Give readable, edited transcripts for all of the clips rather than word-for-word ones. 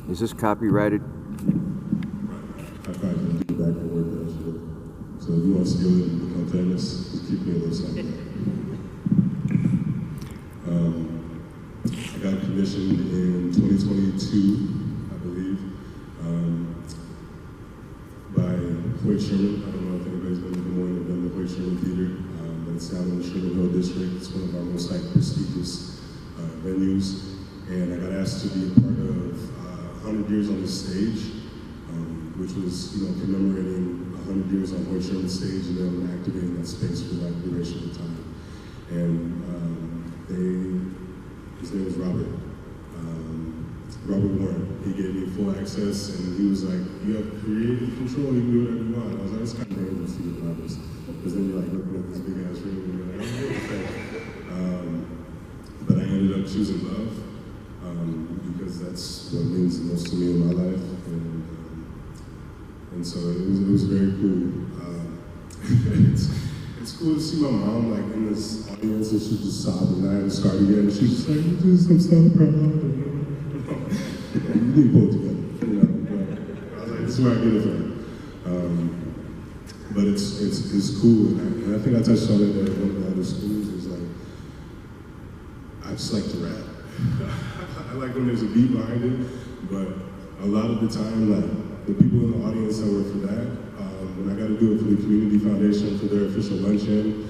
Is this copyrighted? I probably can do back and work that shit. So if you want to steal it and become famous, just keep me a little something. I got commissioned in 2022, I believe, by Hoyt Sherman. I don't know if anybody's been to Des Moines or done the Hoyt Sherman Theater, but it's down in the Sherman Hill District. It's one of our most prestigious venues. And I got asked to be a part of 100 Years on the Stage, which was, commemorating 100 years on Hoyt Sherman stage and then activating that space for that duration of time. And his name was Robert Warren. He gave me full access, and he was like, "You have creative control. You can do whatever you want." I was like, "It's kind of dangerous to get Roberts," because then you're like looking at this big ass ring, and you're like, but I ended up choosing love because that's what means the most to me in my life, and so it was very cool. It's cool to see my mom like in this audience, and she just sobbed, and I had to start again. She's just like, "I'm so proud." You need to pull it together, But I was like, "This is where I get it from." But it's cool, and I think I touched on it at one of the other schools. Is like, I just like to rap. I like when there's a beat behind it, but a lot of the time, like the people in the audience that were for that, when I got to do it for the Community Foundation for their official luncheon,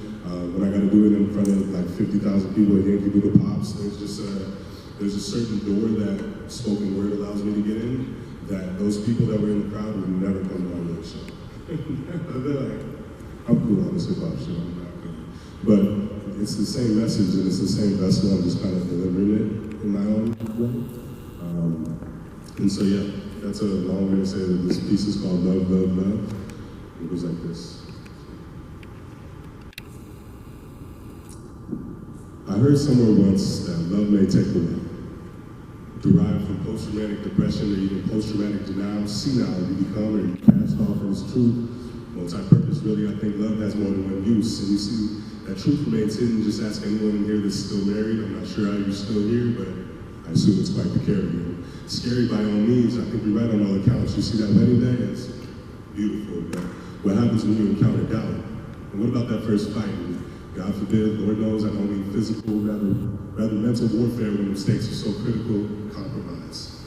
when I got to do it in front of like 50,000 people at Yankee Doodle Pops, there's a certain door that spoken word allows me to get in, that those people that were in the crowd would never come to my show. They're like, "I'm cool on this hip-hop shit, I'm not cool." But it's the same message and it's the same vessel, I'm just kind of delivering it in my own way. And so yeah, that's a long way to say that this piece is called Love, Love, Love. It goes like this. I heard somewhere once that love may take a while. Derived from post-traumatic depression or even post-traumatic denial, senile you become or you cast off as truth. Multi-purpose, really, I think love has more than one use. And you see, that truth remains hidden. Just ask anyone in here that's still married. I'm not sure how you're still here, but I assume it's quite precarious. Scary by all means. I think you're right on all accounts. You see that wedding day? It's beautiful. But what happens when you encounter doubt? And what about that first fight? God forbid, Lord knows, I don't mean physical, rather mental warfare when mistakes are so critical. Compromise.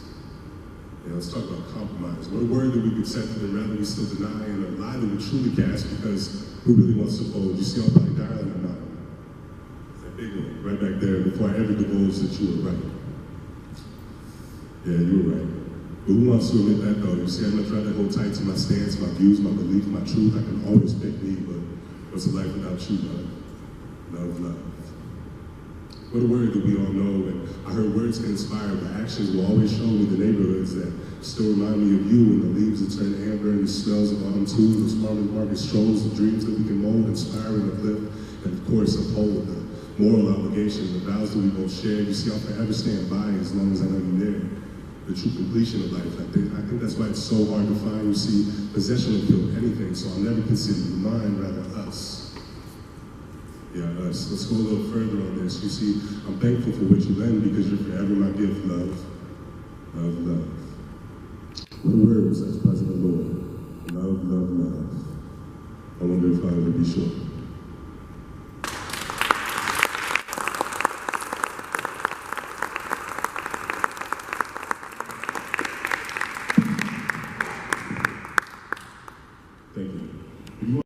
Yeah, let's talk about compromise. What a word that we've accepted and rather we still deny, and a lie that we truly cast because who really wants to fold? You see, I'm probably dialing or not. That big one, right back there, before I ever divulged that you were right. Yeah, you were right. But who wants to admit that though? You see, I'm gonna try to hold tight to my stance, my views, my belief, my truth. I can always pick me, but what's a life without you, love? Love, love. What a word that we all know, and I heard words can inspire, but actions will always show me the neighborhoods that still remind me of you, and the leaves that turn amber, and the smells of autumn too, those farmers market strolls, the dreams that we can mold, inspire and uplift, and of course uphold the moral obligation, the vows that we both share. You see, I'll forever stand by as long as I know you're there. The true completion of life. I think that's why it's so hard to find. You see, possession will kill anything, so I'll never consider you mine, rather us. Yeah, us. Let's go a little further on this. You see, I'm thankful for what you lend because you're forever my gift, love. Love, love. What a word was such President Lord. Love, love, love. I wonder if I'll ever be sure.